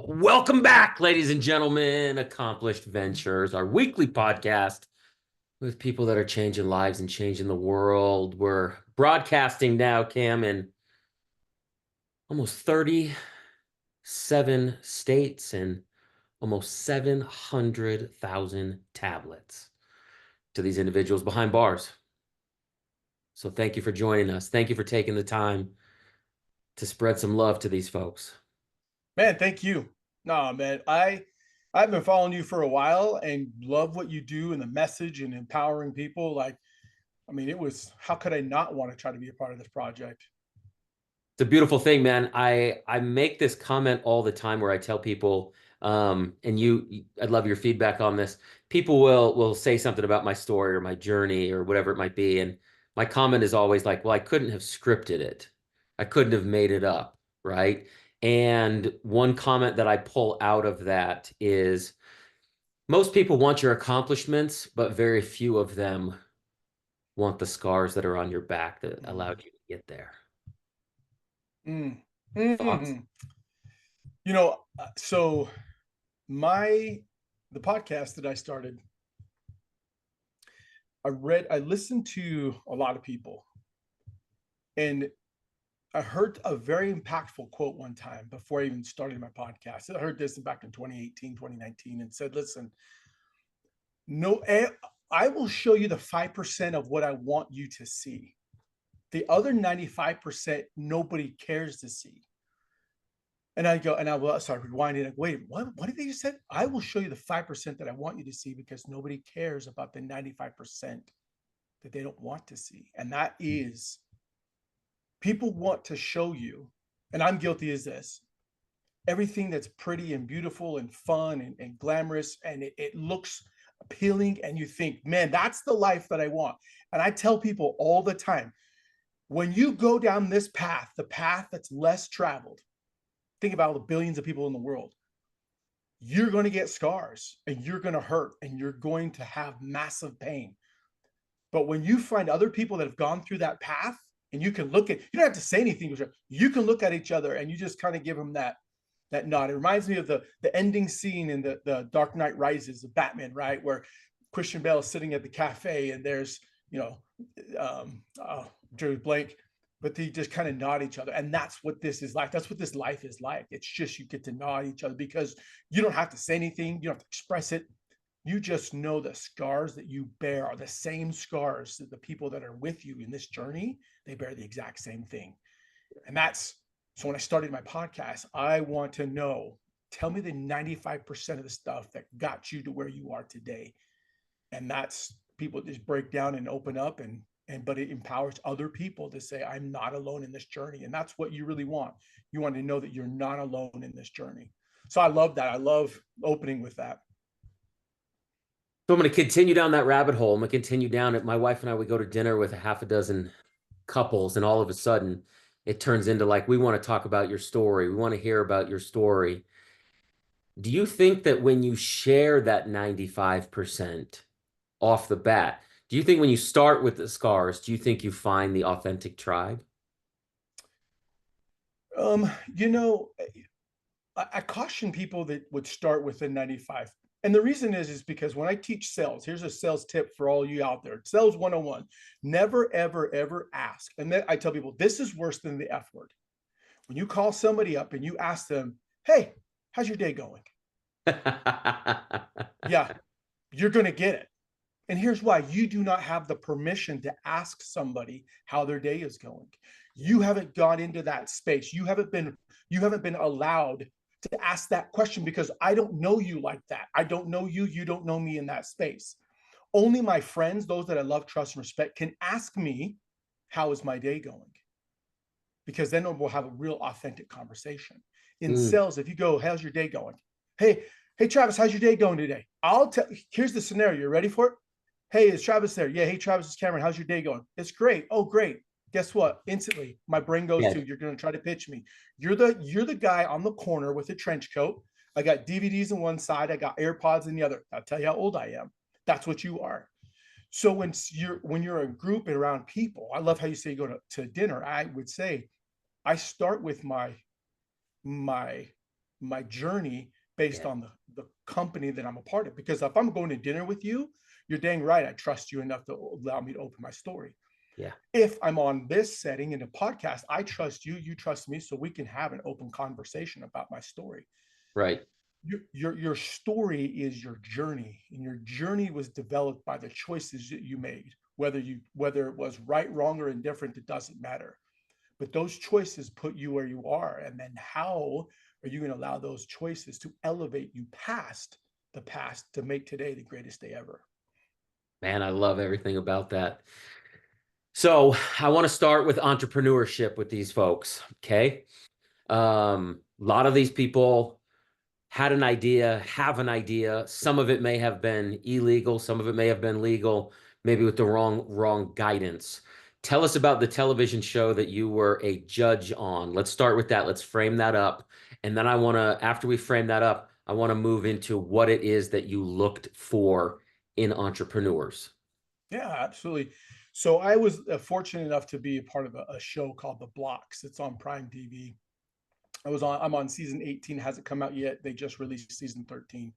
Welcome back, ladies and gentlemen. Accomplished Ventures, our weekly podcast with people that are changing lives and changing the world. We're broadcasting now, Cam, in almost 37 states and almost 700,000 tablets to these individuals behind bars. So thank you for joining us. Thank you for taking the time to spread some love to these folks. Man, thank you. No, man, I've been following you for a while and love what you do and the message and empowering people. It was, how could I not want to try to be a part of this project? It's a beautiful thing, man. I make this comment all the time where I tell people, and I'd love your feedback on this. People will say something about my story or my journey or whatever it might be, and my comment is always like, "Well, I couldn't have scripted it. I couldn't have made it up, right?" And one comment that I pull out of that is, most people want your accomplishments, but very few of them want the scars that are on your back that Mm. allowed you to get there. Mm. Thoughts? Mm. So my the podcast that I started, I listened to a lot of people, and I heard a very impactful quote one time before I even started my podcast. I heard this back in 2018, 2019, and said, listen, no, I will show you the 5% of what I want you to see. The other 95%, nobody cares to see. And I go, and I will start rewinding. Like, wait, what did they just said? I will show you the 5% that I want you to see because nobody cares about the 95% that they don't want to see. And that is, people want to show you, and I'm guilty as this, everything that's pretty and beautiful and fun and glamorous, and it looks appealing, and you think, man, that's the life that I want. And I tell people all the time, when you go down this path, the path that's less traveled, think about all the billions of people in the world, you're going to get scars and you're going to hurt and you're going to have massive pain. But when you find other people that have gone through that path, and you can look at, you don't have to say anything, you can look at each other and you just kind of give them that nod. It reminds me of the ending scene in the Dark Knight Rises of Batman, right, where Christian Bale is sitting at the cafe and there's Drew Blank, but they just kind of nod each other, and that's what this is like. That's what this life is like. It's just, you get to nod each other because you don't have to say anything, you don't have to express it. You just know the scars that you bear are the same scars that the people that are with you in this journey, they bear the exact same thing. And that's, so when I started my podcast, I want to know, tell me the 95% of the stuff that got you to where you are today. And that's, people just break down and open up, but it empowers other people to say, I'm not alone in this journey. And that's what you really want. You want to know that you're not alone in this journey. So I love that. I love opening with that. So I'm going to continue down that rabbit hole. I'm going to continue down it. My wife and I would go to dinner with a half a dozen couples, and all of a sudden it turns into like, we want to talk about your story. We want to hear about your story. Do you think that when you share that 95% off the bat, do you think when you start with the scars, do you think you find the authentic tribe? Um, you know, I caution people that would start with a 95. And the reason is because when I teach sales, here's a sales tip for all you out there. Sales 101, never, ever, ever ask. And then I tell people, this is worse than the F word. When you call somebody up and you ask them, hey, how's your day going? Yeah, you're going to get it. And here's why: you do not have the permission to ask somebody how their day is going. You haven't gone into that space. You haven't been allowed to ask that question because I don't know you like that. I don't know you. You don't know me in that space. Only my friends, those that I love, trust, and respect, can ask me, how is my day going? Because then we'll have a real authentic conversation. In Mm, sales, if you go, how's your day going? Hey, Travis, how's your day going today? I'll tell, here's the scenario. You ready for it? Hey, is Travis there? Yeah. Hey, Travis, it's Cameron. How's your day going? It's great. Oh, great. Guess what? Instantly, my brain goes yeah. to, you're going to try to pitch me. You're the guy on the corner with a trench coat. I got DVDs on one side. I got AirPods in the other. I'll tell you how old I am. That's what you are. So when you're a group and around people, I love how you say you go to dinner. I would say I start with my my journey based Yeah. on the company that I'm a part of. Because if I'm going to dinner with you, you're dang right. I trust you enough to allow me to open my story. Yeah. If I'm on this setting in a podcast, I trust you, you trust me, so we can have an open conversation about my story. Right. Your story is your journey, and your journey was developed by the choices that you made. Whether it was right, wrong, or indifferent, it doesn't matter. But those choices put you where you are, and then how are you going to allow those choices to elevate you past the past to make today the greatest day ever? Man, I love everything about that. So I want to start with entrepreneurship with these folks. Okay. A lot of these people had an idea, have an idea. Some of it may have been illegal, some of it may have been legal, maybe with the wrong guidance. Tell us about the television show that you were a judge on. Let's start with that. Let's frame that up. And then I want to, after we frame that up, I want to move into what it is that you looked for in entrepreneurs. Yeah, absolutely. So I was fortunate enough to be a part of a show called The Blocks. It's on Prime TV. I'm on season 18. It hasn't come out yet. They just released season 13.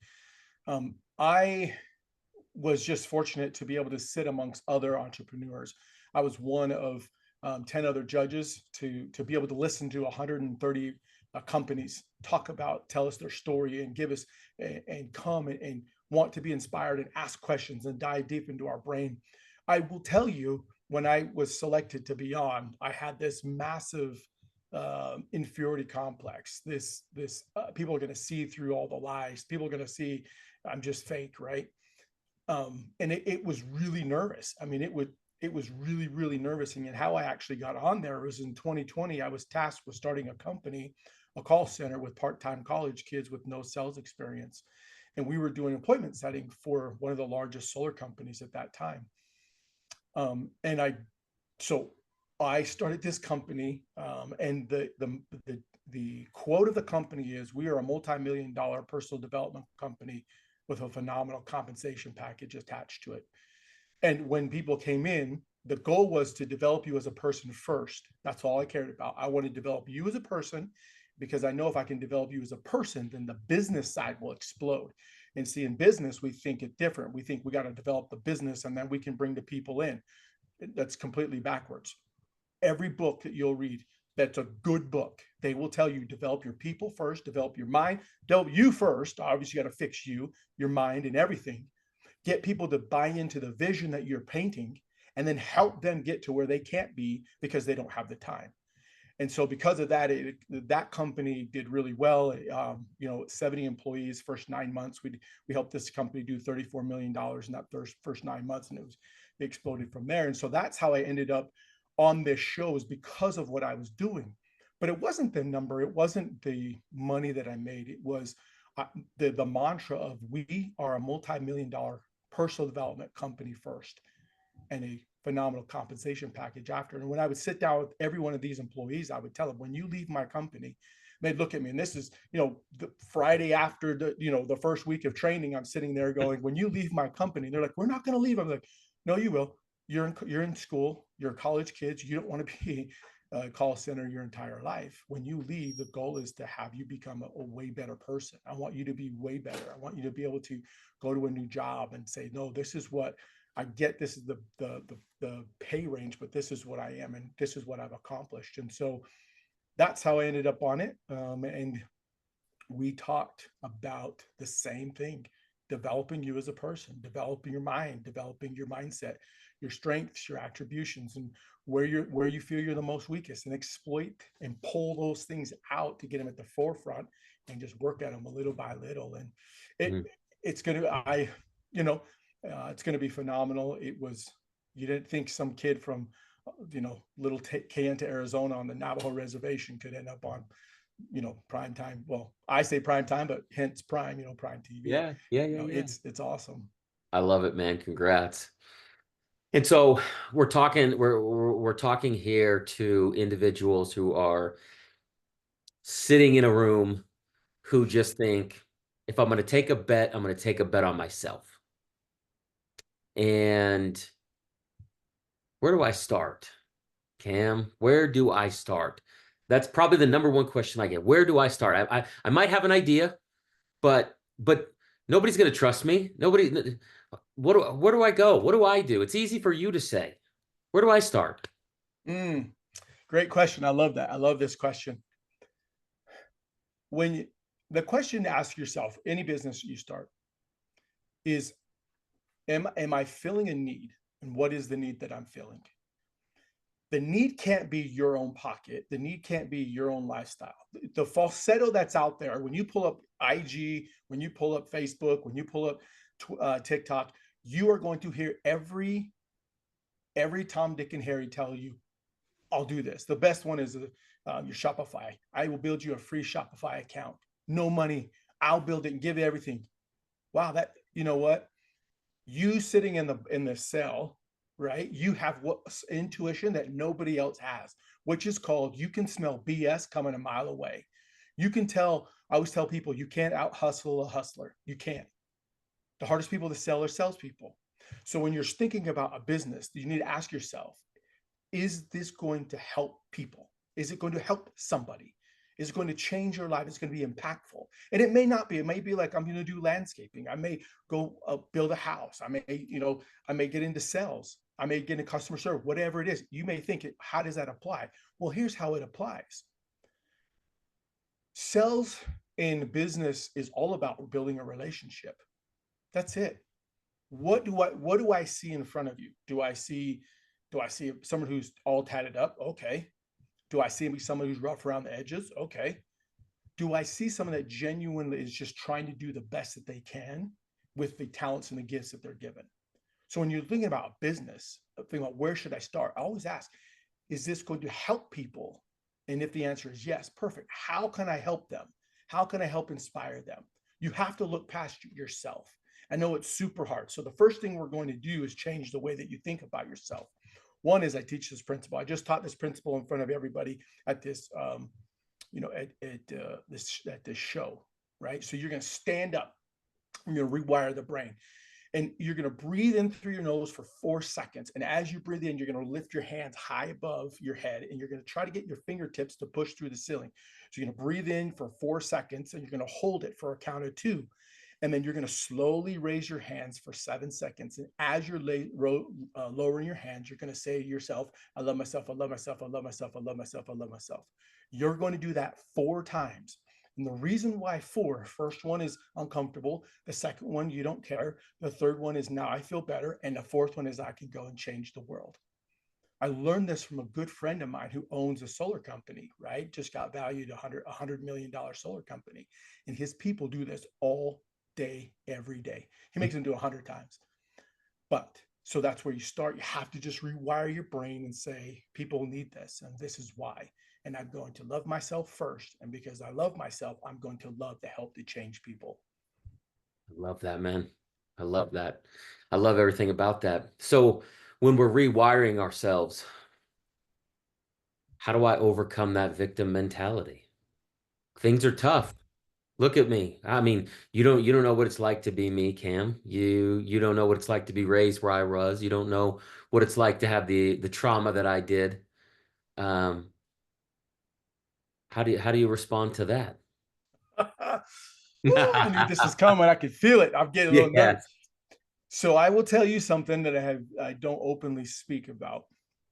I was just fortunate to be able to sit amongst other entrepreneurs. I was one of 10 other judges to be able to listen to 130 companies talk about, tell us their story, and give us and come and want to be inspired and ask questions and dive deep into our brain. I will tell you, when I was selected to be on, I had this massive inferiority complex. This people are going to see through all the lies. People are going to see I'm just fake, right? And it was really nervous. I mean, it was really nervous. And how I actually got on there was in 2020. I was tasked with starting a company, a call center with part-time college kids with no sales experience, and we were doing appointment setting for one of the largest solar companies at that time. And so I started this company, and the quote of the company is, "We are a multi-million-dollar personal development company with a phenomenal compensation package attached to it." And when people came in, the goal was to develop you as a person first. That's all I cared about. I want to develop you as a person, because I know if I can develop you as a person, then the business side will explode. And see, in business, we think it different. We think we got to develop the business and then we can bring the people in. That's completely backwards. Every book that you'll read that's a good book, they will tell you develop your people first, develop your mind, develop you first. Obviously, you got to fix you, your mind, and everything. Get people to buy into the vision that you're painting, and then help them get to where they can't be because they don't have the time. And so because of that, that company did really well. 70 employees, first 9 months. We helped this company do $34 million in that first 9 months, and it exploded from there. And so that's how I ended up on this show, is because of what I was doing. But it wasn't the number, it wasn't the money that I made. It was the mantra of, we are a multi-million-dollar personal development company first, and a phenomenal compensation package after. And when I would sit down with every one of these employees, I would tell them, when you leave my company, they'd look at me, and this is, the Friday after the first week of training, I'm sitting there going, when you leave my company, they're like, we're not going to leave. I'm like, no, you will. You're in school, you're college kids. You don't want to be a call center your entire life. When you leave, the goal is to have you become a way better person. I want you to be way better. I want you to be able to go to a new job and say, no, this is what I get. This is the pay range, but this is what I am, and this is what I've accomplished. And so that's how I ended up on it. And we talked about the same thing: developing you as a person, developing your mind, developing your mindset, your strengths, your attributions, and where you feel you're the most weakest, and exploit and pull those things out to get them at the forefront, and just work at them a little by little. And it Mhm. it's gonna I you know it's gonna be phenomenal. It was, you didn't think some kid from little Kayenta, Arizona, on the Navajo reservation could end up on prime time. Well, I say prime time, but hence prime, prime TV. Yeah, yeah, yeah, yeah. It's awesome. I love it, man. Congrats. And so we're talking here to individuals who are sitting in a room, who just think, if I'm going to take a bet, I'm going to take a bet on myself. And where do I start, Cam? Where do I start? That's probably the number one question I get. Where do I start? I might have an idea, but nobody's going to trust me. Nobody. Where do I go? What do I do? It's easy for you to say. Where do I start? Mm, great question. I love that. I love this question. When you, the question to ask yourself, any business you start, is am I filling a need? And what is the need that I'm filling? The need can't be your own pocket. The need can't be your own lifestyle. The falsetto that's out there, when you pull up IG, when you pull up Facebook, when you pull up TikTok, you are going to hear every Tom, Dick, and Harry tell you, I'll do this. The best one is your Shopify. I will build you a free Shopify account. No money. I'll build it and give you everything. Wow, that, you know what? You sitting in the cell, right? You have what intuition that nobody else has, which is called, you can smell BS coming a mile away. You can tell. I always tell people, you can't out hustle a hustler. You can't. The hardest people to sell are salespeople. So when you're thinking about a business, you need to ask yourself, is this going to help people? Is it going to help somebody? Is it going to change your life? It's going to be impactful. And it may not be. It may be like, I'm going to do landscaping. I may go build a house. I may get into sales. I may get into customer service, whatever it is. You may think, how does that apply? Well, here's how it applies. Sales in business is all about building a relationship. That's it. What do I see in front of you? Do I see someone who's all tatted up? Okay. Do I see someone who's rough around the edges? Okay. Do I see someone that genuinely is just trying to do the best that they can with the talents and the gifts that they're given? So when you're thinking about business, thinking about where should I start, I always ask, is this going to help people? And if the answer is yes, perfect. How can I help them? How can I help inspire them? You have to look past yourself. I know it's super hard. So the first thing we're going to do is change the way that you think about yourself. One is, I teach this principle. I just taught this principle in front of everybody at this, at this show, right? So you're going to stand up. You're going to rewire the brain, and you're going to breathe in through your nose for 4 seconds. And as you breathe in, you're going to lift your hands high above your head, and you're going to try to get your fingertips to push through the ceiling. So you're going to breathe in for 4 seconds, and you're going to hold it for a count of two. And then you're going to slowly raise your hands for 7 seconds. And as you're lowering your hands, you're going to say to yourself, I love myself, I love myself, I love myself, I love myself, I love myself. You're going to do that 4 times. And the reason why four, first one is uncomfortable. The second one, you don't care. The third one is now I feel better. And the fourth one is I can go and change the world. I learned this from a good friend of mine who owns a solar company, right? Just got valued $100 million solar company. And his people do this all day, every day. He makes them do 100 times. But so that's where you start. You have to just rewire your brain and say, people need this, and this is why. And I'm going to love myself first. And because I love myself, I'm going to love to help to change people. I love that, man. I love that. I love everything about that. So when we're rewiring ourselves, how do I overcome that victim mentality? Things are tough. Look at me. I mean, you don't know what it's like to be me, Cam. You don't know what it's like to be raised where I was. You don't know what it's like to have the trauma that I did. Um, how do you respond to that? Ooh, I knew this was coming. I could feel it. I'm getting a little nervous. Yes. So I will tell you something that I don't openly speak about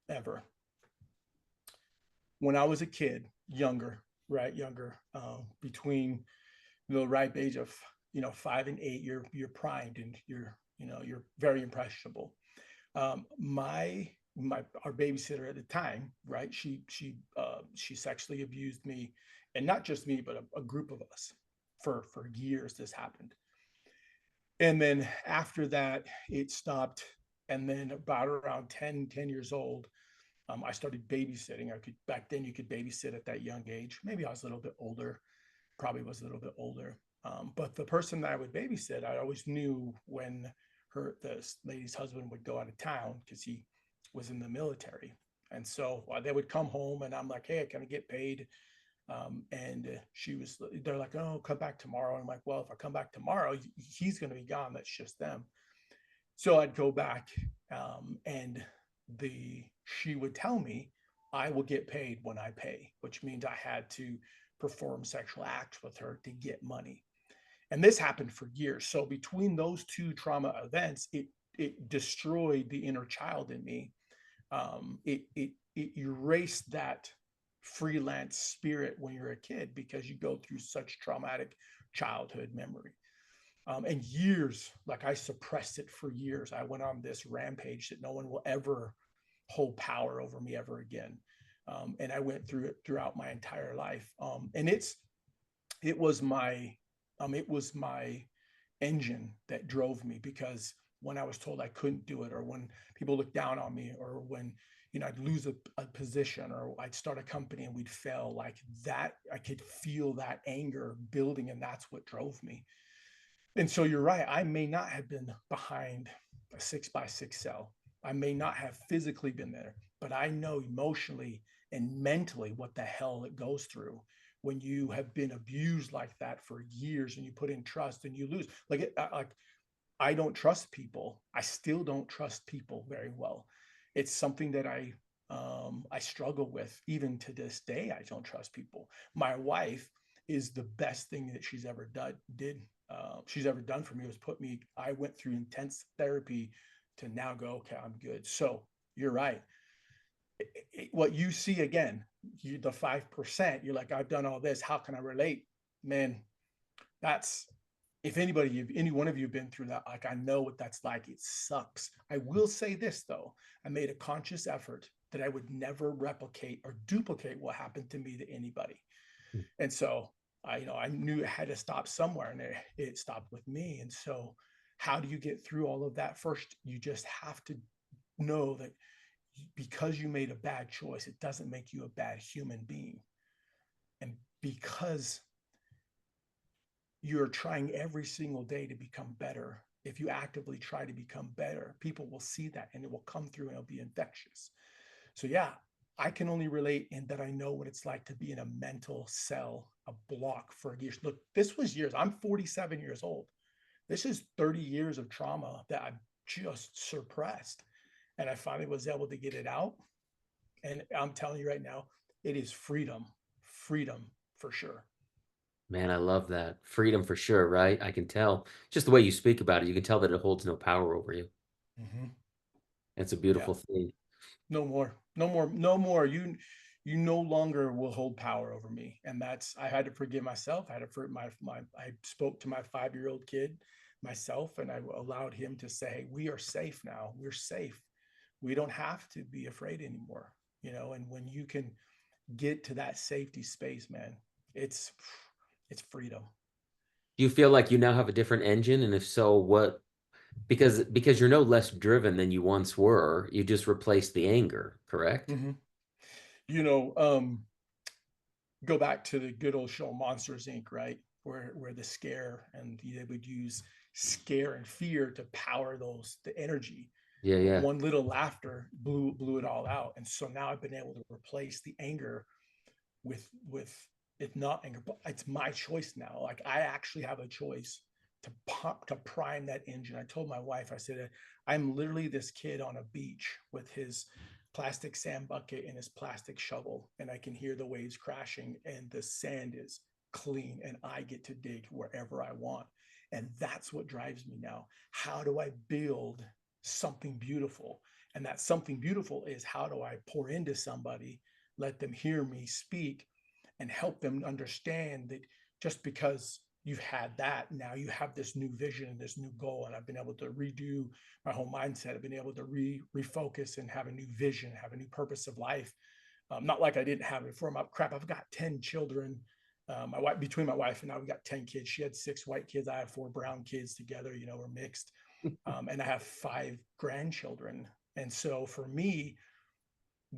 ever. When I was a kid, younger, right, younger, between the ripe age of 5 and 8, you're primed and you're very impressionable. My our babysitter at the time, right? She sexually abused me, and not just me, but a group of us for years. This happened, and then after that, it stopped. And then about around 10 years old, I started babysitting. I could Back then you could babysit at that young age. Maybe I was a little bit older, probably was a little bit older. But the person that I would babysit, I always knew when this lady's husband would go out of town because he was in the military. And so they would come home, and I'm like, hey, can I get paid? And they're like, oh, come back tomorrow. And I'm like, well, if I come back tomorrow, he's going to be gone. That's just them. So I'd go back, and she would tell me, I will get paid when I pay, which means I had to perform sexual acts with her to get money. And this happened for years. So between those two trauma events, it destroyed the inner child in me. It erased that freelance spirit when you're a kid because you go through such traumatic childhood memory. And years, like I suppressed it for years. I went on this rampage that no one will ever hold power over me ever again. And I went through it throughout my entire life. And it was my it was my engine that drove me, because when I was told I couldn't do it, or when people looked down on me, or when I'd lose a position, or I'd start a company and we'd fail, like that, I could feel that anger building, and that's what drove me. And so you're right. I may not have been behind a 6x6 cell. I may not have physically been there, but I know emotionally and mentally what the hell it goes through when you have been abused like that for years, and you put in trust and you lose. Like I don't trust people. I still don't trust people very well. It's something that I struggle with even to this day. I don't trust people. My wife is the best thing that she's ever she's ever done for me, was put me. I went through intense therapy to now go, okay, I'm good. So you're right. What you see again, the 5%, you're like, I've done all this. How can I relate? Man, that's, if anybody, if any one of you have been through that, like I know what that's like. It sucks. I will say this though, I made a conscious effort that I would never replicate or duplicate what happened to me to anybody. And so I knew it had to stop somewhere, and it stopped with me. And so how do you get through all of that? First, you just have to know that because you made a bad choice, it doesn't make you a bad human being. And because you're trying every single day to become better, if you actively try to become better, people will see that and it will come through and it'll be infectious. So yeah, I can only relate in that I know what it's like to be in a mental cell, a block for years. Look, this was years. I'm 47 years old. This is 30 years of trauma that I've just suppressed. And I finally was able to get it out. And I'm telling you right now, it is freedom, freedom for sure. Man, I love that. Freedom for sure, right? I can tell. Just the way you speak about it, you can tell that it holds no power over you. Mm-hmm. It's a Yeah. beautiful thing. No more, no more, no more. You no longer will hold power over me. And that's, I had to forgive myself. I had to forgive I spoke to my 5-year-old kid myself, and I allowed him to say, hey, we are safe now. We're safe. We don't have to be afraid anymore. And when you can get to that safety space, man, it's it's freedom. Do you feel like you now have a different engine? And if so, what? Because you're no less driven than you once were. You just replaced the anger, correct? Mm-hmm. You know, um, Go back to the good old show Monsters Inc., right? Where the scare, and they would use scare and fear to power the energy. Yeah, But yeah. one little laughter blew it all out. And so now I've been able to replace the anger with it not anger, but it's my choice now. Like I actually have a choice to prime that engine. I told my wife, I said, I'm literally this kid on a beach with his plastic sand bucket and his plastic shovel, and I can hear the waves crashing, and the sand is clean, and I get to dig wherever I want. And that's what drives me now. How do I build something beautiful? And that something beautiful is, how do I pour into somebody, let them hear me speak, and help them understand that just because you've had that, now you have this new vision and this new goal. And I've been able to redo my whole mindset. I've been able to refocus and have a new vision, have a new purpose of life. Not like I didn't have it before. My crap, I've got 10 children. My wife, between my wife and I, we got 10 kids. She had 6 white kids. I have 4 brown kids together. We're mixed. And I have 5 grandchildren. And so for me,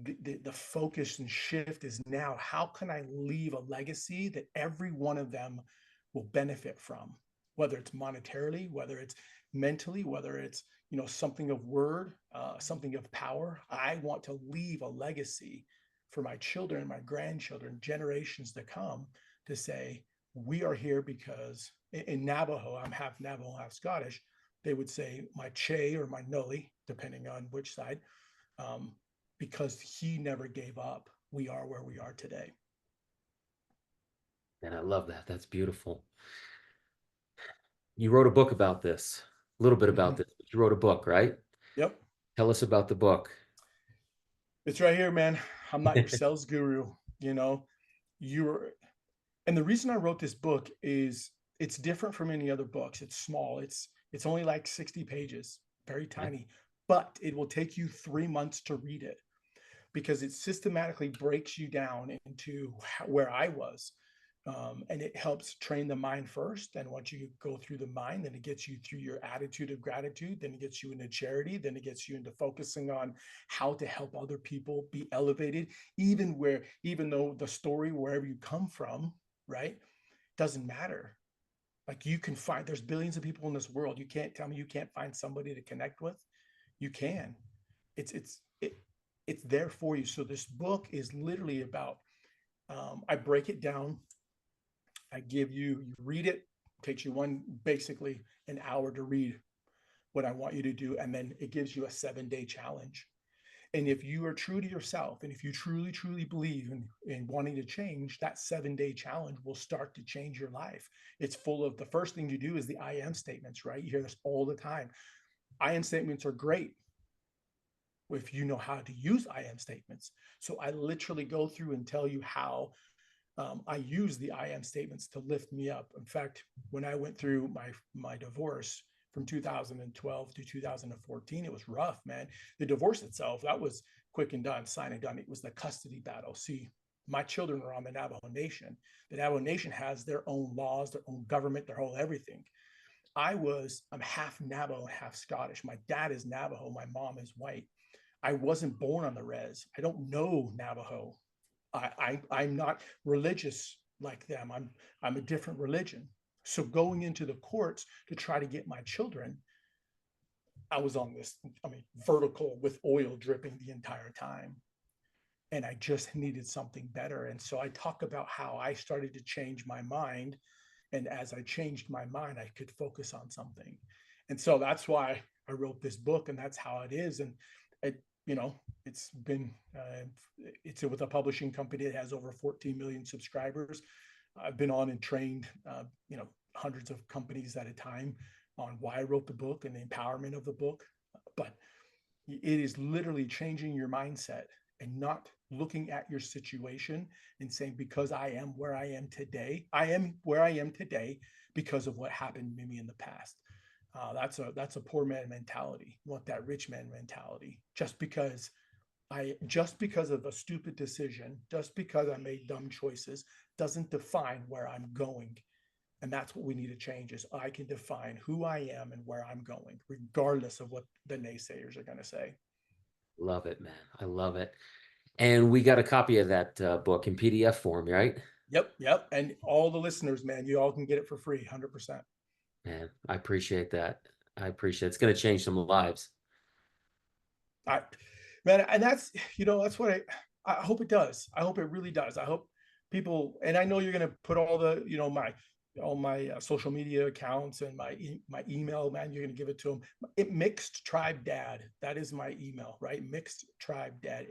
the focus and shift is now, how can I leave a legacy that every one of them will benefit from, whether it's monetarily, whether it's mentally, whether it's something of word, something of power. I want to leave a legacy for my children, my grandchildren, generations to come, to say we are here because in Navajo, I'm half Navajo, half Scottish. They would say my che or my noli, depending on which side. Um, because he never gave up. We are where we are today. And I love that. That's beautiful. You wrote a book about this, a little bit about Mhm. this, but you wrote a book, right? Yep. Tell us about the book. It's right here, man. I'm not your sales guru. You know, you're, and the reason I wrote this book is it's different from any other books. It's small. It's only like 60 pages, very Okay. tiny, but it will take you 3 months to read it because it systematically breaks you down into where I was. And it helps train the mind first. And once you go through the mind, then it gets you through your attitude of gratitude. Then it gets you into charity. Then it gets you into focusing on how to help other people be elevated, even though the story, wherever you come from, right, doesn't matter. Like you can find, there's billions of people in this world. You can't tell me you can't find somebody to connect with. You can. It's it's there for you. So this book is literally about. I break it down. I give you, you read it. Takes you basically an hour to read what I want you to do, and then it gives you a 7-day challenge. And if you are true to yourself, and if you truly believe in wanting to change, that 7-day challenge will start to change your life. It's full of, the first thing you do is the I am statements, right? You hear this all the time. I am statements are great if you know how to use I am statements. So I literally go through and tell you how I use the I am statements to lift me up. In fact, when I went through my divorce from 2012 to 2014, it was rough, man. The divorce itself, that was quick and done, sign and done. It was the custody battle. See, my children are on the Navajo Nation. The Navajo Nation has their own laws, their own government, their whole everything. I'm half Navajo, half Scottish. My dad is Navajo, my mom is white. I wasn't born on the res. I don't know Navajo. I'm not religious like them. I'm a different religion. So going into the courts to try to get my children, I was on this, I mean, vertical with oil dripping the entire time. And I just needed something better. And so I talk about how I started to change my mind. And as I changed my mind, I could focus on something. And so that's why I wrote this book, and that's how it is. And it, you know, it's been, it's with a publishing company that has over 14 million subscribers. I've been on and trained, hundreds of companies at a time on why I wrote the book and the empowerment of the book. But it is literally changing your mindset and not looking at your situation and saying, because I am where I am today, I am where I am today because of what happened to me in the past. That's a poor man mentality. You want that rich man mentality. Just because of a stupid decision, just because I made dumb choices, doesn't define where I'm going. And that's what we need to change is I can define who I am and where I'm going, regardless of what the naysayers are going to say. Love it, man. I love it. And we got a copy of that book in PDF form, right? Yep, yep. And all the listeners, man, you all can get it for free, 100%. Man, I appreciate that. I appreciate it. It's going to change some lives. I, man, and that's what I hope it does. I hope it really does. I hope people, and I know you're going to put all the, all my social media accounts and my email, man, you're going to give it to them. Mixed Tribe Dad. That is my email, right? Mixed Tribe Dad,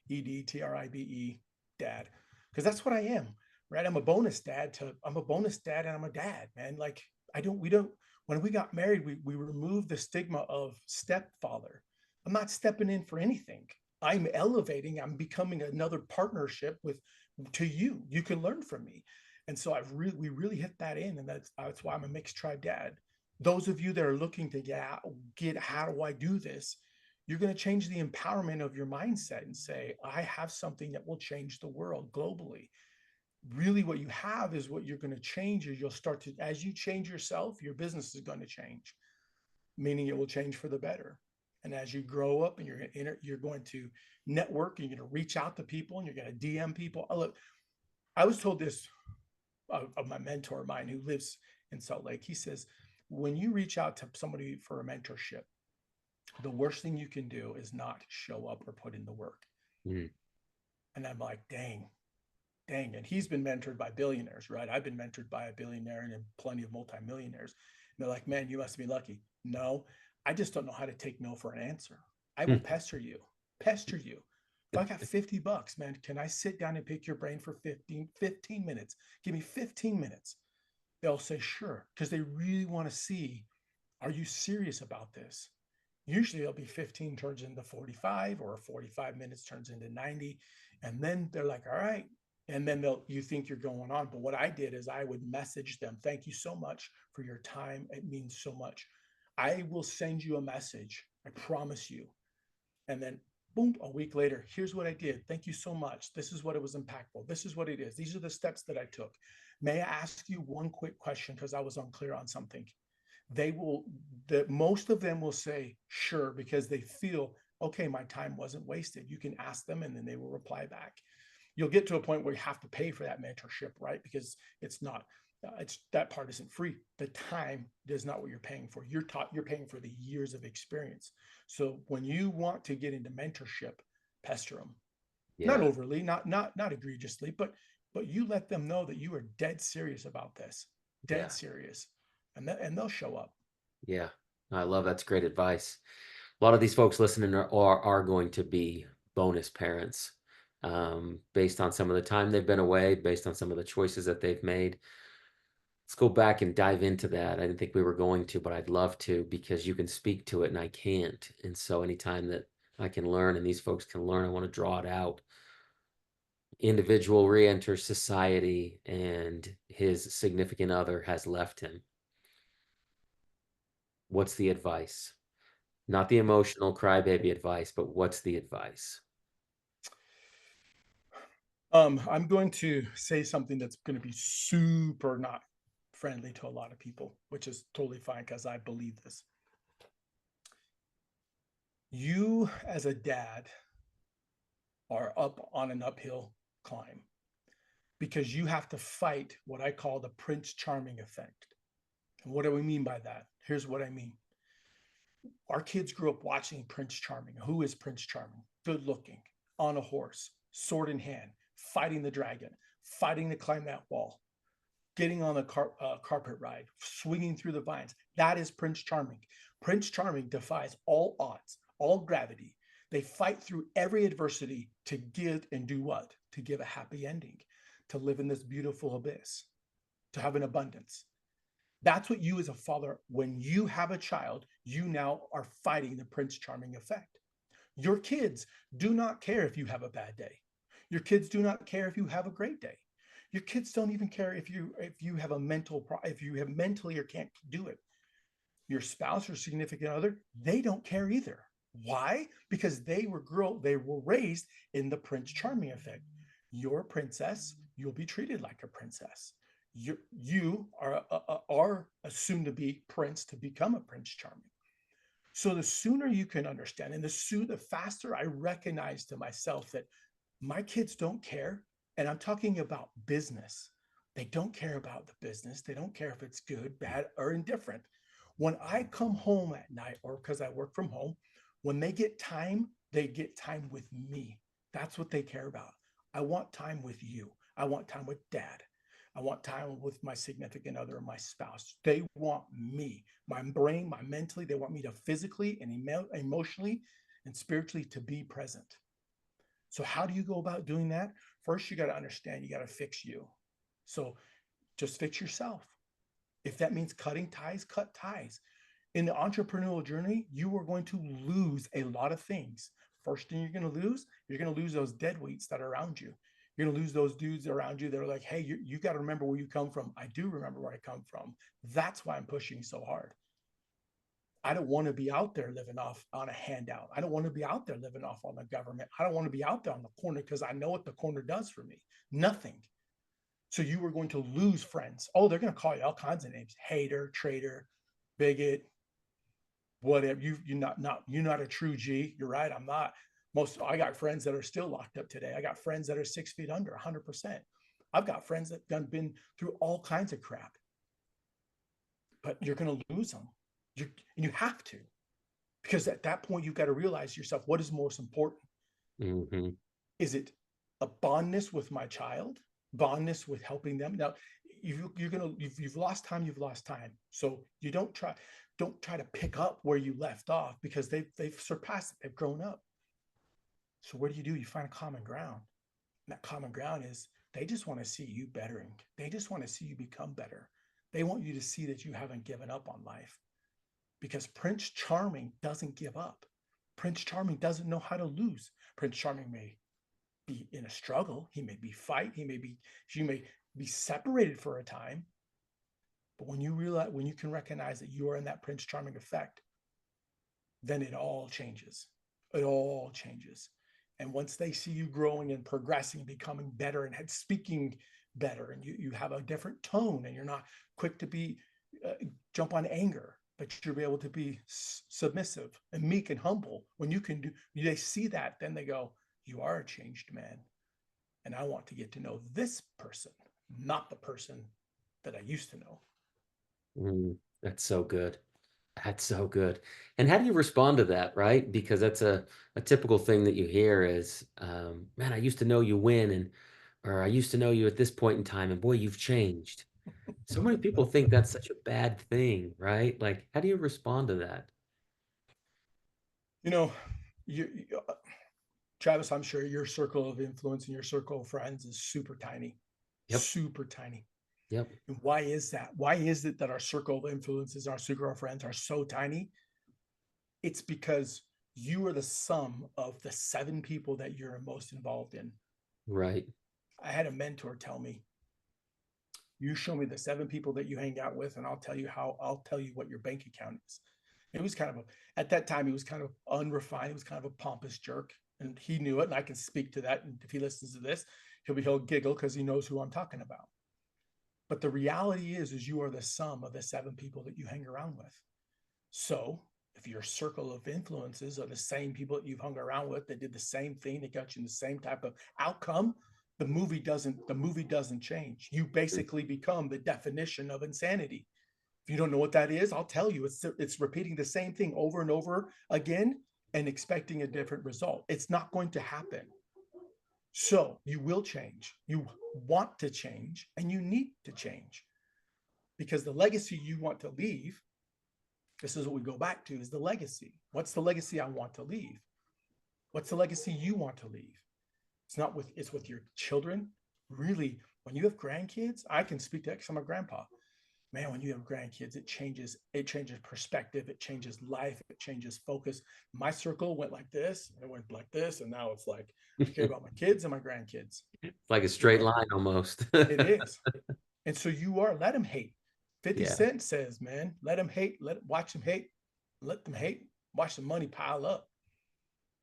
MIXEDTRIBE dad. Because that's what I am, right? I'm a bonus dad and I'm a dad, man. Like we don't, when we got married, we removed the stigma of stepfather. I'm not stepping in for anything. I'm elevating. I'm becoming another partnership with to you. You can learn from me. And so we really hit that in, and that's why I'm a mixed tribe dad. Those of you that are looking to get how do I do this? You're going to change the empowerment of your mindset and say, I have something that will change the world globally. Really, what you have is what you're going to change is you'll start to, as you change yourself, your business is going to change, meaning it will change for the better. And as you grow up and you're going to network, and you're going to reach out to people and you're going to DM people. Look, I was told this of my mentor of mine who lives in Salt Lake. He says, when you reach out to somebody for a mentorship, the worst thing you can do is not show up or put in the work. Mm. And I'm like, dang. And he's been mentored by billionaires, right? I've been mentored by a billionaire and plenty of multimillionaires. And they're like, man, you must be lucky. No, I just don't know how to take no for an answer. I will Mm. pester you. pester you. If I got $50, man, can I sit down and pick your brain for 15 minutes? Give me 15 minutes. They'll say, sure, because they really want to see, are you serious about this? Usually it'll be 15 turns into 45, or 45 minutes turns into 90. And then they're like, all right. And then you think you're going on. But what I did is I would message them, thank you so much for your time. It means so much. I will send you a message. I promise you. And then boom, a week later, here's what I did. Thank you so much. This is what it was impactful. This is what it is. These are the steps that I took. May I ask you one quick question, because I was unclear on something? They will, most of them will say sure, because they feel, okay, my time wasn't wasted. You can ask them and then they will reply back. You'll get to a point where you have to pay for that mentorship, right? Because it's not, it's, that part isn't free. The time is not what you're paying for. You're paying for the years of experience. So when you want to get into mentorship, pester them, not Yeah. overly, not egregiously, but you let them know that you are dead serious about this, dead Yeah. serious, and they'll show up. Yeah. I love that's great advice. A lot of these folks listening are going to be bonus parents, based on some of the time they've been away, based on some of the choices that they've made. Let's go back and dive into that. I didn't think we were going to, but I'd love to, because you can speak to it and I can't. And so anytime that I can learn and these folks can learn, I want to draw it out. Individual re-enters society and his significant other has left him. What's the advice? Not the emotional crybaby advice, but what's the advice? I'm going to say something that's going to be super not friendly to a lot of people, which is totally fine because I believe this. You, as a dad, are up on an uphill climb because you have to fight what I call the Prince Charming effect. And what do we mean by that? Here's what I mean. Our kids grew up watching Prince Charming. Who is Prince Charming? Good looking, on a horse, sword in hand, fighting the dragon, fighting to climb that wall, getting on the carpet ride, swinging through the vines. That is Prince Charming. Prince Charming defies all odds, all gravity. They fight through every adversity to give and do what? To give a happy ending, to live in this beautiful abyss, to have an abundance. That's what you as a father, when you have a child, you now are fighting the Prince Charming effect. Your kids do not care if you have a bad day. Your kids do not care if you have a great day. Your kids don't even care if you have a if you have mentally or can't do it. Your spouse or significant other, they don't care either. Why? Because they were raised in the Prince Charming effect. You're a princess, you'll be treated like a princess. You are assumed to be prince to become a Prince Charming. So the sooner you can understand, and the faster I recognize to myself that my kids don't care, and I'm talking about business. They don't care about the business. They don't care if it's good, bad, or indifferent. When I come home at night, or because I work from home, when they get time with me. That's what they care about. I want time with you. I want time with dad. I want time with my significant other and my spouse. They want me, my brain, my mentally. They want me to physically and emotionally and spiritually to be present. So how do you go about doing that? First, you got to understand, you got to fix you. So just fix yourself. If that means cutting ties, cut ties. In the entrepreneurial journey, you are going to lose a lot of things. First thing you're going to lose those dead weights that are around you. You're going to lose those dudes around you that are like, hey, you got to remember where you come from. I do remember where I come from. That's why I'm pushing so hard. I don't want to be out there living off on a handout. I don't want to be out there living off on the government. I don't want to be out there on the corner because I know what the corner does for me. Nothing. So you were going to lose friends. Oh, they're going to call you all kinds of names: hater, traitor, bigot, whatever. You're not a true G. You're right. I'm not. I got friends that are still locked up today. I got friends that are 6 feet under 100%. I've got friends that have been through all kinds of crap, but you're going to lose them. And you have to, because at that point you've got to realize yourself, what is most important? Mm-hmm. Is it a bondness with my child, bondness with helping them? Now you've lost time, so you don't try to pick up where you left off, because they've surpassed it, they've grown up. So what do? You find a common ground. And that common ground is they just want to see you bettering. They just want to see you become better. They want you to see that you haven't given up on life, because Prince Charming doesn't give up. Prince Charming doesn't know how to lose. Prince Charming may be in a struggle. He may be fight. You may be separated for a time. But when you can recognize that you are in that Prince Charming effect, then it all changes. It all changes. And once they see you growing and progressing, becoming better and speaking better, and you have a different tone, and you're not quick to be jump on anger, but you'll be able to be submissive and meek and humble. When you can do, they see that, then they go, "You are a changed man, and I want to get to know this person, not the person that I used to know." That's so good. That's so good. And how do you respond to that, right? Because that's a typical thing that you hear is, man, I used to know you win, and or I used to know you at this point in time, and boy, you've changed. So many people think that's such a bad thing, right? Like, how do you respond to that? You know, you Travis, I'm sure your circle of influence and your circle of friends is super tiny, Yep. super tiny. Yep. And why is that? Why is it that our circle of influences, our circle of friends are so tiny? It's because you are the sum of the 7 people that you're most involved in. Right. I had a mentor tell me, "You show me the 7 people that you hang out with, and I'll tell you what your bank account is." It was kind of at that time, he was kind of unrefined. He was kind of a pompous jerk, and he knew it. And I can speak to that. And if he listens to this, he'll giggle because he knows who I'm talking about. But the reality is you are the sum of the 7 people that you hang around with. So if your circle of influences are the same people that you've hung around with that did the same thing, that got you in the same type of outcome, the movie doesn't change. You basically become the definition of insanity. If you don't know what that is, I'll tell you. It's repeating the same thing over and over again and expecting a different result. It's not going to happen. So you will change. You want to change, and you need to change, because the legacy you want to leave, this is what we go back to, is the legacy. What's the legacy I want to leave? What's the legacy you want to leave? It's with your children. Really, when you have grandkids, I can speak to that because I'm a grandpa. Man, when you have grandkids, it changes perspective, it changes life, it changes focus. My circle went like this, and it went like this, and now it's like I care about my kids and my grandkids. It's like a You straight know, line almost. it is. And so let them hate. 50 Yeah. Cent says, man, let them hate, watch them hate, let them hate, watch the money pile up.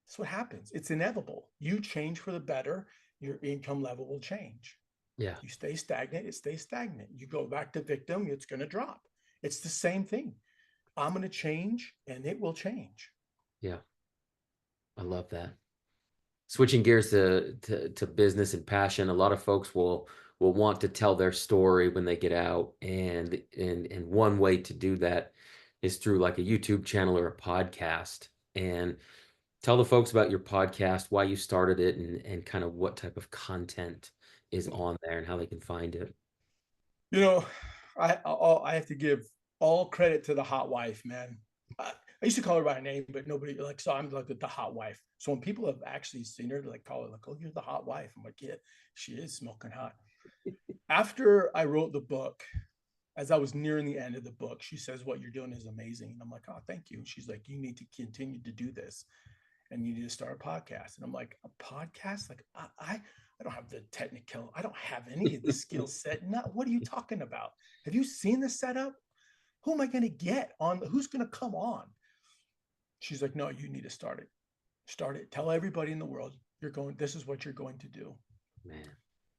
That's what happens. It's inevitable. You change for the better, your income level will change. Yeah. You stay stagnant, it stays stagnant. You go back to victim, it's going to drop. It's the same thing. I'm going to change, and it will change. Yeah. I love that. Switching gears to business and passion, a lot of folks will want to tell their story when they get out, and one way to do that is through like a YouTube channel or a podcast. And tell the folks about your podcast, why you started it, and kind of what type of content is on there and how they can find it. You know, I have to give all credit to the hot wife, man. I used to call her by name, but nobody like, so I'm like the hot wife. So when people have actually seen her, like call her like, "Oh, you're the hot wife." I'm like, "Yeah, she is smoking hot." After I wrote the book, as I was nearing the end of the book, she says, "What you're doing is amazing." And I'm like, "Oh, thank you." And she's like, "You need to continue to do this, and you need to start a podcast." And I'm like, "A podcast? Like I don't have the technical, I don't have any of the skill set. Not, what are you talking about? Have you seen the setup? Who am I going to get on? Who's going to come on?" She's like, "No, you need to start it. Start it. Tell everybody in the world this is what you're going to do." Man.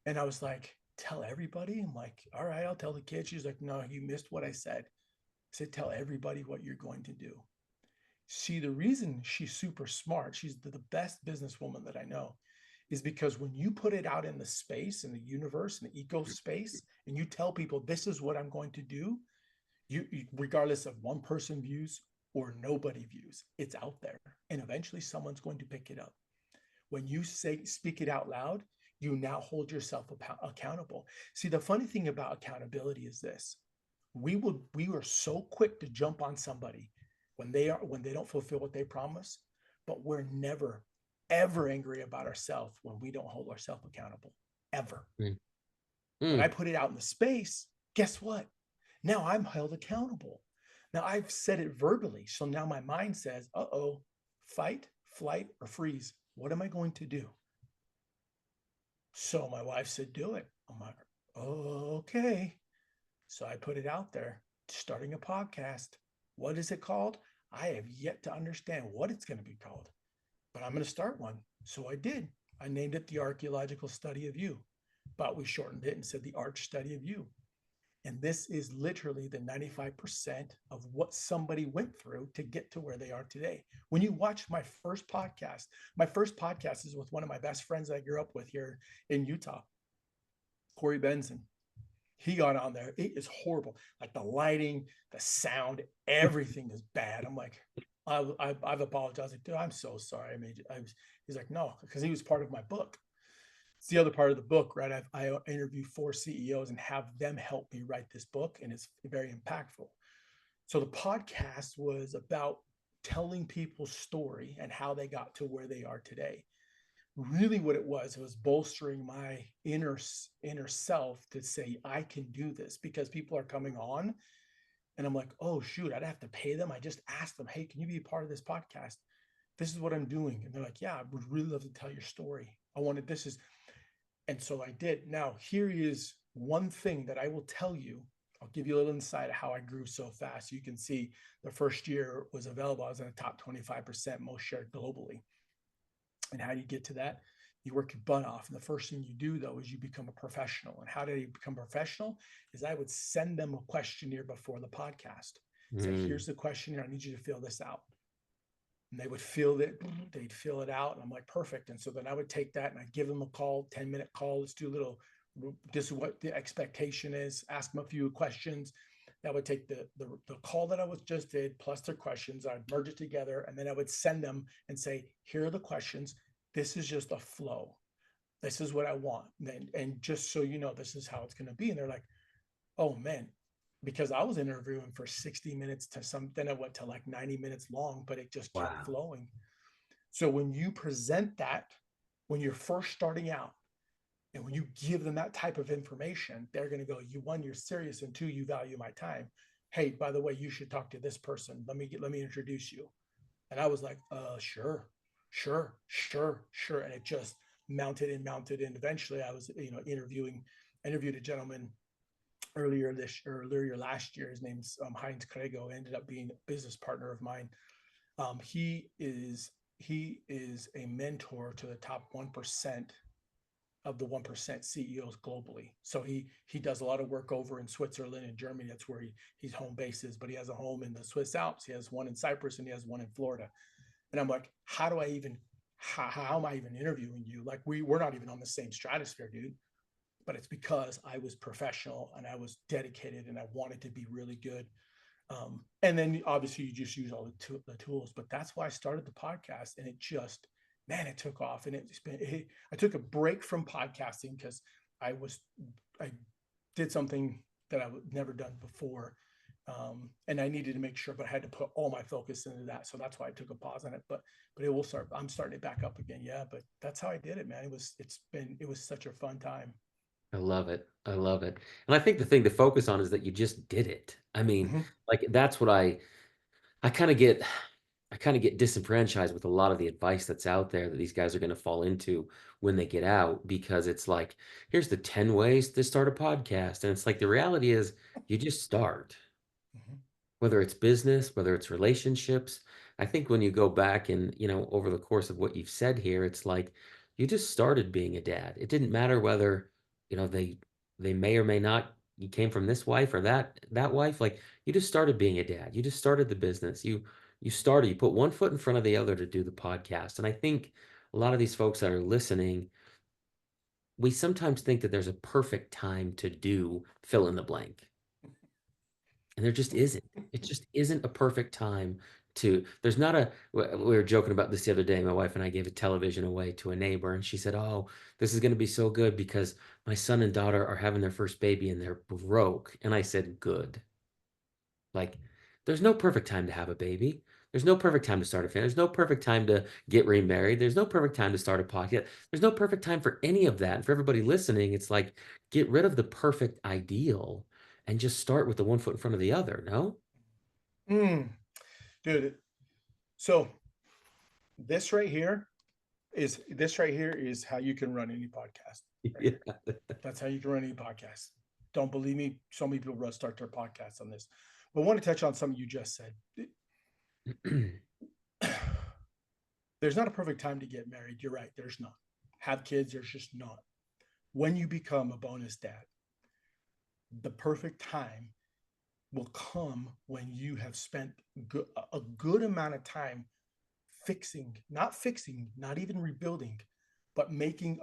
And I was like, "Tell everybody?" I'm like, "All right, I'll tell the kids." She's like, "No, you missed what I said." I said, "Tell everybody what you're going to do." See, the reason she's super smart, she's the best businesswoman that I know, is because when you put it out in the space, in the universe, in the eco space, and you tell people, "This is what I'm going to do," regardless of one person views or nobody views, it's out there. And eventually someone's going to pick it up. When you speak it out loud, you now hold yourself accountable. See, the funny thing about accountability is this: we are so quick to jump on somebody when they don't fulfill what they promise, but we're never ever angry about ourselves when we don't hold ourselves accountable, ever. Mm. When I Mm. put it out in the space, guess what? Now I'm held accountable. Now I've said it verbally. So now my mind says, uh-oh, fight, flight, or freeze. What am I going to do? So my wife said, do it. I'm like, oh, okay. So I put it out there, starting a podcast. What is it called? I have yet to understand what it's going to be called, but I'm going to start one. So I did. I named it The Archaeological Study of You, but we shortened it and said The Arch Study of You. And this is literally the 95% of what somebody went through to get to where they are today. When you watch my first podcast is with one of my best friends I grew up with here in Utah, Corey Benson. He got on there. It is horrible. Like the lighting, the sound, everything is bad. I'm like, I've apologized. Like, dude, I'm so sorry. I made you. He's like, no, because he was part of my book. It's the other part of the book, right? I interview 4 CEOs and have them help me write this book, and it's very impactful. So the podcast was about telling people's story and how they got to where they are today. Really, what it was bolstering my inner self to say I can do this, because people are coming on, and I'm like, oh shoot, I'd have to pay them. I just asked them, hey, can you be a part of this podcast? This is what I'm doing, and they're like, yeah, I would really love to tell your story. I wanted this is And so I did. Now, here is one thing that I will tell you. I'll give you a little insight of how I grew so fast. You can see the first year was available. I was in the top 25% most shared globally. And how do you get to that? You work your butt off. And the first thing you do, though, is you become a professional. And how did you become a professional? Is I would send them a questionnaire before the podcast. Say, Mm. here's the questionnaire. I need you to fill this out. And they would fill it, they'd fill it out. And I'm like, perfect. And so then I would take that and I give them a call, 10-minute call. Let's do a little, this is what the expectation is. Ask them a few questions. That would take the call that I was just did plus their questions. I'd merge it together, and then I would send them and say, here are the questions. This is just a flow. This is what I want. And just so you know, this is how it's going to be. And they're like, oh man, because I was interviewing for 60 minutes to something that went to like 90 minutes long, but it just kept Wow. flowing. So when you present that, when you're first starting out, and when you give them that type of information, they're going to go, you, one, you're serious, and two, you value my time. Hey, by the way, you should talk to this person. Let me introduce you. And I was like, sure, sure, sure, sure. And it just mounted and mounted. And eventually I was, interviewed a gentleman earlier last year. His name's Heinz Krego. Ended up being a business partner of mine. He is a mentor to the top 1% of the 1% CEOs globally. So he does a lot of work over in Switzerland and Germany. That's where he's home bases, but he has a home in the Swiss Alps. He has one in Cyprus, and he has one in Florida. And I'm like, how am I even interviewing you? Like we're not even on the same stratosphere, dude. But it's because I was professional and I was dedicated and I wanted to be really good. And then obviously you just use all the tools, but that's why I started the podcast, and it just, man, it took off. And I took a break from podcasting because I I did something that I would never done before. And I needed to make sure, but I had to put all my focus into that. So that's why I took a pause on it, but it will start, I'm starting it back up again. Yeah. But that's how I did it, man. It was such a fun time. I love it. I love it. And I think the thing to focus on is that you just did it. I mean, Mm-hmm. like that's what I kind of get I kind of get disenfranchised with a lot of the advice that's out there that these guys are going to fall into when they get out, because it's like, here's the 10 ways to start a podcast. And it's like the reality is you just start, Mm-hmm. whether it's business, whether it's relationships. I think when you go back and, over the course of what you've said here, it's like you just started being a dad. It didn't matter whether, they may or may not, you came from this wife or that wife. Like you just started being a dad. You just started the business. You put one foot in front of the other to do the podcast. And I think a lot of these folks that are listening, we sometimes think that there's a perfect time to do fill in the blank. And there just isn't. It just isn't a perfect time there's not we were joking about this the other day. My wife and I gave a television away to a neighbor, and she said, oh, this is going to be so good because my son and daughter are having their first baby and they're broke. And I said, good. Like, there's no perfect time to have a baby. There's no perfect time to start a family. There's no perfect time to get remarried. There's no perfect time to start a podcast. There's no perfect time for any of that. And for everybody listening, it's like get rid of the perfect ideal and just start with the one foot in front of the other. No? Mm, dude. So this right here is how you can run any podcast. Right Yeah. here. That's how you can run any podcast. Don't believe me? So many people start their podcasts on this. But I want to touch on something you just said. There's not a perfect time to get married. You're right. There's not. Have kids, there's just not. When you become a bonus dad, the perfect time will come when you have spent a good amount of time fixing, not even rebuilding, but making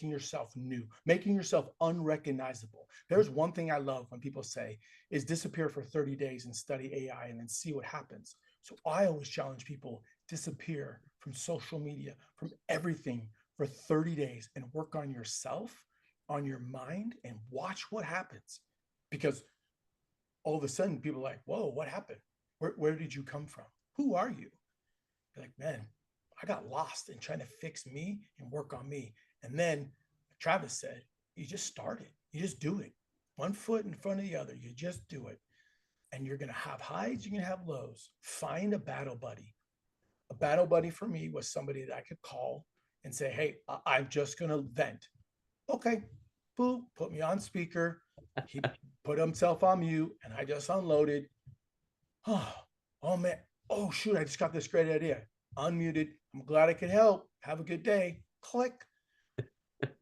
yourself new, making yourself unrecognizable. There's one thing I love when people say is disappear for 30 days and study AI and then see what happens. So I always challenge people, disappear from social media, from everything for 30 days and work on yourself, on your mind, and watch what happens. Because all of a sudden people are like, whoa, what happened? Where did you come from? Who are you? You're like, man, I got lost in trying to fix me and work on me. And then Travis said, you just start it. You just do it. One foot in front of the other. You just do it. And you're going to have highs, you're going to have lows. Find a battle buddy. A battle buddy for me was somebody that I could call and say, hey, I'm just going to vent. Okay, boom, put me on speaker. He put himself on mute and I just unloaded. Oh, oh man. Oh shoot, I just got this great idea. Unmuted. I'm glad I could help. Have a good day. Click.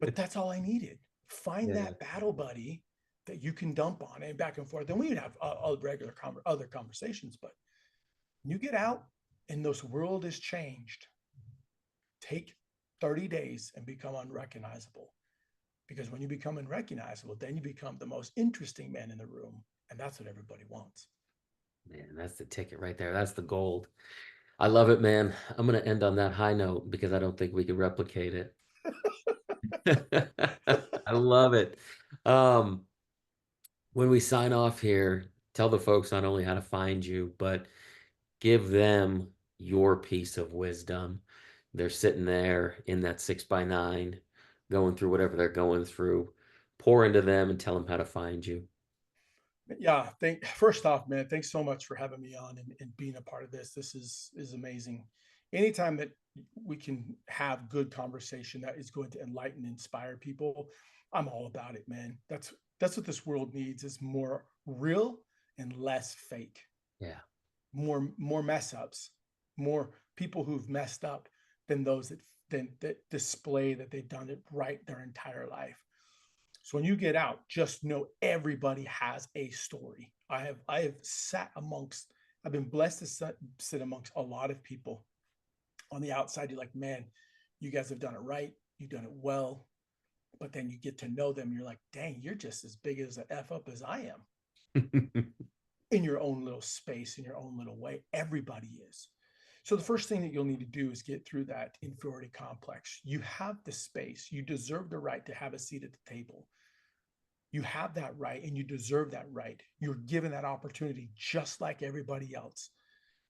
But that's all I needed. Find Yeah. that battle buddy that you can dump on and back and forth. Then we would have regular other conversations. But when you get out and this world is changed, take 30 days and become unrecognizable. Because when you become unrecognizable, then you become the most interesting man in the room. And that's what everybody wants. Man, that's the ticket right there. That's the gold. I love it, man. I'm going to end on that high note because I don't think we can replicate it. I love it. Um, when we sign off here, tell the folks not only how to find you, but give them your piece of wisdom. They're sitting there in that 6x9, going through whatever they're going through. Pour into them and tell them how to find you. Yeah, first off, man, thanks so much for having me on and being a part of this. This is amazing. Anytime that we can have good conversation that is going to enlighten, inspire people, I'm all about it, man. That's what this world needs is more real and less fake. Yeah. More mess ups, more people who've messed up than those that display that they've done it right their entire life. So when you get out, just know everybody has a story. I have sat amongst, I've been blessed to sit amongst a lot of people on the outside. You're like, man, you guys have done it right. You've done it well. But then you get to know them. You're like, dang, you're just as big as an F up as I am in your own little space, in your own little way. Everybody is. So the first thing that you'll need to do is get through that inferiority complex. You have the space. You deserve the right to have a seat at the table. You have that right and you deserve that right. You're given that opportunity just like everybody else.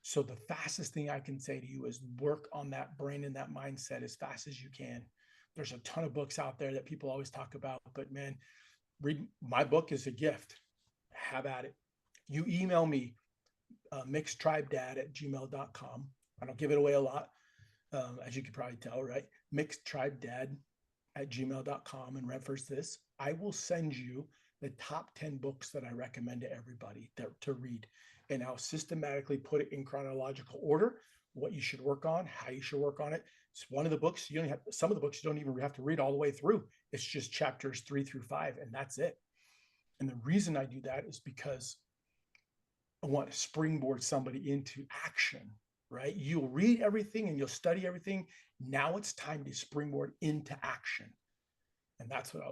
So the fastest thing I can say to you is work on that brain and that mindset as fast as you can. There's a ton of books out there that people always talk about, but man, read my book is a gift. Have at it. You email me, mixedtribedad@gmail.com. I don't give it away a lot, as you could probably tell, right? Mixedtribedad@gmail.com and reference this. I will send you the top 10 books that I recommend to everybody to read. And I'll systematically put it in chronological order, what you should work on, how you should work on it. It's one of the books you don't have, some of the books you don't even have to read all the way through. It's just chapters 3 through 5, and that's it. And the reason I do that is because I want to springboard somebody into action, right? You'll read everything and you'll study everything. Now it's time to springboard into action. And that's what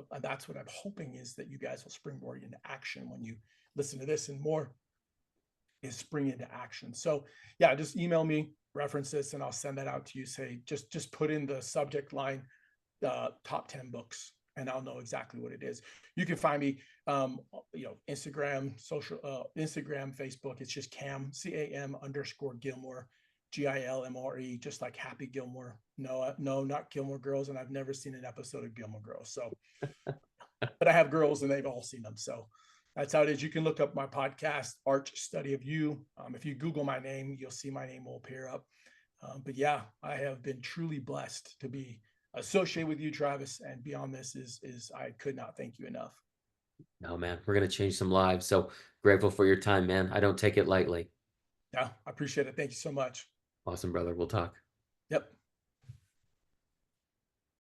I'm hoping is that you guys will springboard into action when you listen to this, and more is spring into action. So yeah, just email me, reference this, and I'll send that out to you. Say just put in the subject line, top 10 books, and I'll know exactly what it is. You can find me, Instagram, Instagram, Facebook. It's just Cam_Gilmore, Gilmore, just like Happy Gilmore. No, no, not Gilmore Girls, and I've never seen an episode of Gilmore Girls. So, but I have girls, and they've all seen them. So that's how it is. You can look up my podcast, Arch Study of You. If you Google my name, you'll see my name will appear up. But yeah, I have been truly blessed to be associated with you, Travis, and beyond this is I could not thank you enough. No, man, we're going to change some lives. So grateful for your time, man. I don't take it lightly. Yeah, I appreciate it. Thank you so much. Awesome, brother. We'll talk. Yep.